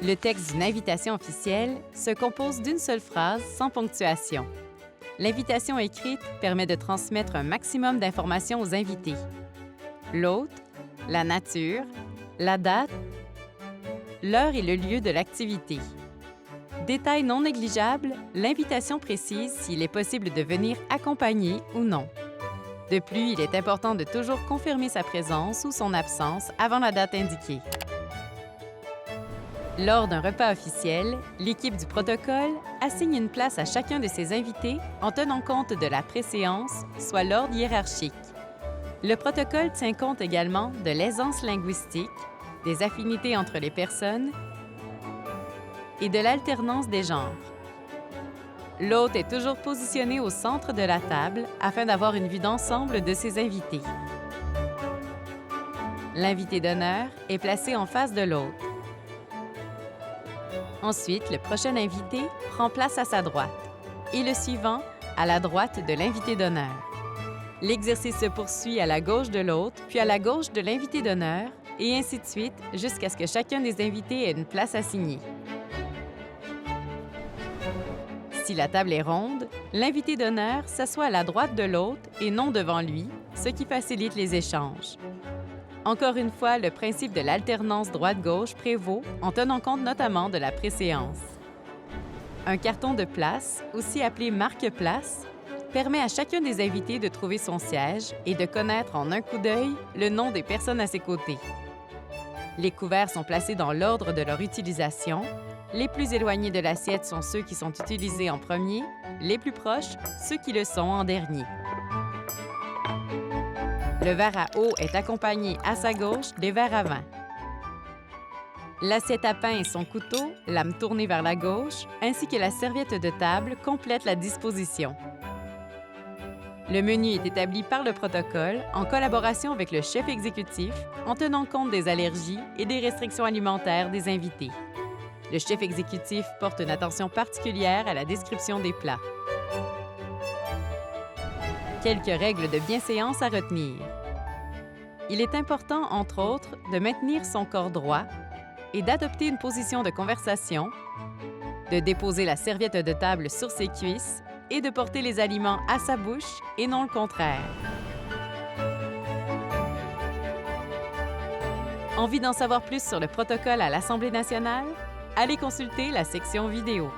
Le texte d'une invitation officielle se compose d'une seule phrase sans ponctuation. L'invitation écrite permet de transmettre un maximum d'informations aux invités. L'hôte, la nature, la date, l'heure et le lieu de l'activité. Détail non négligeable, l'invitation précise s'il est possible de venir accompagné ou non. De plus, il est important de toujours confirmer sa présence ou son absence avant la date indiquée. Lors d'un repas officiel, l'équipe du protocole assigne une place à chacun de ses invités en tenant compte de la préséance, soit l'ordre hiérarchique. Le protocole tient compte également de l'aisance linguistique, des affinités entre les personnes et de l'alternance des genres. L'hôte est toujours positionné au centre de la table afin d'avoir une vue d'ensemble de ses invités. L'invité d'honneur est placé en face de l'hôte. Ensuite, le prochain invité prend place à sa droite et le suivant à la droite de l'invité d'honneur. L'exercice se poursuit à la gauche de l'hôte, puis à la gauche de l'invité d'honneur, et ainsi de suite jusqu'à ce que chacun des invités ait une place assignée. Si la table est ronde, l'invité d'honneur s'assoit à la droite de l'hôte et non devant lui, ce qui facilite les échanges. Encore une fois, le principe de l'alternance droite-gauche prévaut en tenant compte notamment de la préséance. Un carton de place, aussi appelé marque-place, permet à chacun des invités de trouver son siège et de connaître en un coup d'œil le nom des personnes à ses côtés. Les couverts sont placés dans l'ordre de leur utilisation. Les plus éloignés de l'assiette sont ceux qui sont utilisés en premier, les plus proches, ceux qui le sont en dernier. Le verre à eau est accompagné à sa gauche des verres à vin. L'assiette à pain et son couteau, lame tournée vers la gauche, ainsi que la serviette de table complètent la disposition. Le menu est établi par le protocole en collaboration avec le chef exécutif en tenant compte des allergies et des restrictions alimentaires des invités. Le chef exécutif porte une attention particulière à la description des plats. Quelques règles de bienséance à retenir. Il est important, entre autres, de maintenir son corps droit et d'adopter une position de conversation, de déposer la serviette de table sur ses cuisses et de porter les aliments à sa bouche et non le contraire. Envie d'en savoir plus sur le protocole à l'Assemblée nationale? Allez consulter la section vidéo.